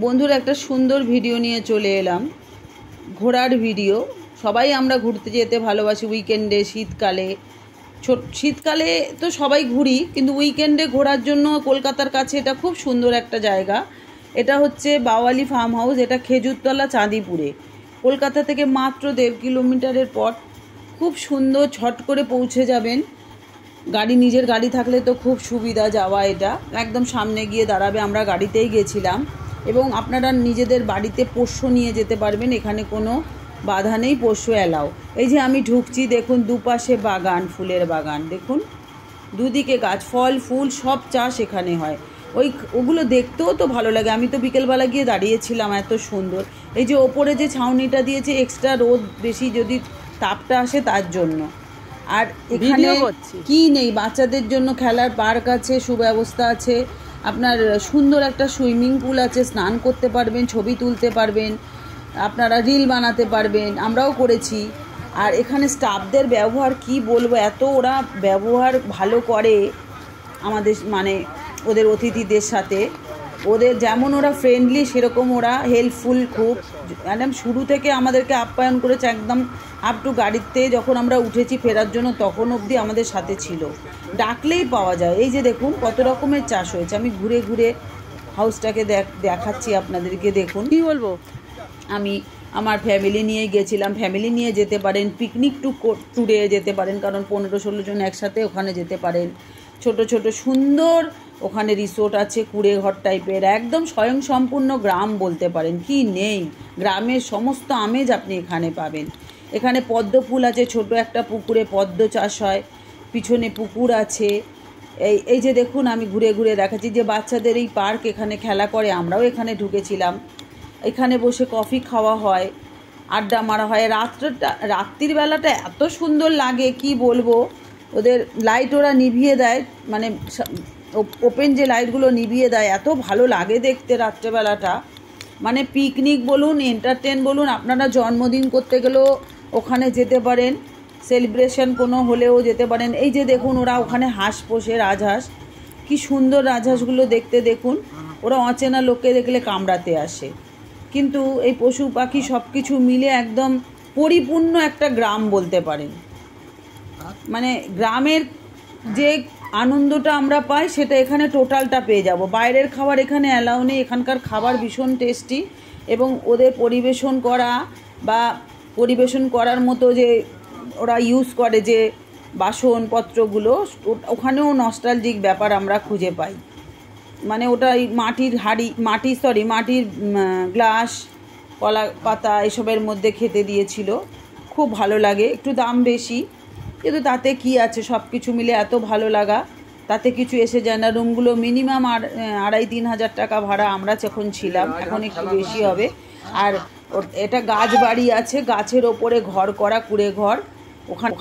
বন্ধুরা একটা সুন্দর ভিডিও নিয়ে চলে এলাম, ঘোরার ভিডিও। সবাই আমরা ঘুরতে যেতে ভালোবাসি উইকেন্ডে, শীতকালে। শীতকালে তো সবাই ঘুরি, কিন্তু উইকেন্ডে ঘোরার জন্য কলকাতার কাছে এটা খুব সুন্দর একটা জায়গা। এটা হচ্ছে বাওয়ালি ফার্ম হাউস। এটা খেজুরতলা, চাঁদিপুরে। কলকাতা থেকে মাত্র 1.5 কিলোমিটারের পথ। খুব সুন্দর, ছট করে পৌঁছে যাবেন। নিজের গাড়ি থাকলে তো খুব সুবিধা যাওয়া। এটা একদম সামনে গিয়ে দাঁড়াবে। আমরা গাড়িতেই গেছিলাম। এবং আপনারা নিজেদের বাড়িতে পোষ্য নিয়ে যেতে পারবেন, এখানে কোনো বাধা নেই, পোষ্য এলাও। এই যে আমি ঢুকছি, দেখুন দুপাশে বাগান, ফুলের বাগান। দেখুন দুদিকে গাছ, ফল ফুল সব চাষ এখানে হয়। ওগুলো দেখতেও তো ভালো লাগে। আমি তো বিকেলবেলা গিয়ে দাঁড়িয়েছিলাম, এত সুন্দর। এই যে ওপরে যে ছাউনিটা দিয়েছে, এক্সট্রা রোদ বেশি যদি তাপটা আসে তার জন্য। আর এখানে কি নেই, বাচ্চাদের জন্য খেলার পার্ক আছে, সুব্যবস্থা আছে। আপনার সুন্দর একটা সুইমিং পুল আছে, স্নান করতে পারবেন, ছবি তুলতে পারবেন, আপনারা রিল বানাতে পারবেন। আমরাও করেছি। আর এখানে স্টাফদের ব্যবহার কি বলবো, এত ওরা ব্যবহার ভালো করে আমাদের, মানে ওদের অতিথিদের সাথে। ওদের যেমন ওরা ফ্রেন্ডলি, সেরকম ওরা হেল্পফুল খুব। একদম শুরু থেকে আমাদেরকে আপ্যায়ন করেছে, একদম আপ টু গাড়িতে যখন আমরা উঠেছি ফেরার জন্য তখন অবধি আমাদের সাথে ছিল। ডাকলেই পাওয়া যায়। এই যে দেখুন কত রকমের চাষ হয়েছে। আমি ঘুরে ঘুরে হাউসটাকে দেখাচ্ছি আপনাদেরকে। দেখুন কি বলবো, আমি আমার ফ্যামিলি নিয়ে গেছিলাম। ফ্যামিলি নিয়ে যেতে পারেন, পিকনিক ট্যুরে যেতে পারেন, কারণ 15-16 জন একসাথে ওখানে যেতে পারেন। ছোট ছোট সুন্দর ওখানে রিসোর্ট আছে, কুড়ে ঘর টাইপের, একদম স্বয়ংসম্পূর্ণ গ্রাম বলতে পারেন। কি নেই, গ্রামের সমস্ত আমেজ আপনি এখানে পাবেন। এখানে পদ্ম ফুল আছে, ছোট একটা পুকুরে পদ্ম চাষ হয়, পিছনে পুকুর আছে। এই যে দেখুন, আমি ঘুরে ঘুরে দেখাচ্ছি যে বাচ্চাদের এই পার্ক, এখানে খেলা করে। আমরাও এখানে ঢুকেছিলাম। এখানে বসে কফি খাওয়া হয়, আড্ডা মারা হয়। রাত্রির বেলাটা এত সুন্দর লাগে, কি বলবো। ওদের লাইট ওরা নিভিয়ে দেয়, মানে ওপেন যে লাইটগুলো নিভিয়ে দেয়, এত ভালো লাগে দেখতে রাত্রেবেলাটা। মানে পিকনিক বলুন, এন্টারটেন বলুন, আপনারা জন্মদিন করতে গেলেও ওখানে যেতে পারেন, সেলিব্রেশন কোনো হলেও যেতে পারেন। এই যে দেখুন, ওরা ওখানে হাঁস পোষে, রাজহাঁস। কি সুন্দর রাজহাঁসগুলো দেখতে। দেখুন, ওরা অচেনা লোককে দেখলে কামড়াতে আসে। কিন্তু এই পশু পাখি সব কিছু মিলে একদম পরিপূর্ণ একটা গ্রাম বলতে পারেন। মানে গ্রামের যে আনন্দটা আমরা পাই, সেটা এখানে টোটালটা পেয়ে যাব। বাইরের খাবার এখানে অ্যালাউ নেই। এখানকার খাবার ভীষণ টেস্টি, এবং ওদের পরিবেশন করার মতো যে ওরা ইউজ করে যে বাসনপত্রগুলো, ওখানেও নস্টালজিক ব্যাপার আমরা খুঁজে পাই। মানে ওটা মাটির হাঁড়ি, মাটির গ্লাস, কলা পাতা এসবের মধ্যে খেতে দিয়েছিল। খুব ভালো লাগে। একটু দাম বেশি, কিন্তু তাতে কি আছে, সব কিছু মিলে এত ভালো লাগা, তাতে কিছু এসে যায় না। রুমগুলো মিনিমাম 2,5-3 হাজার টাকা ভাড়া আমরা যখন ছিলাম, এখন একটু বেশি হবে। আর এটা গাছ বাড়ি আছে, গাছের ওপরে ঘর করা, কুড়ে ঘর। ওখানে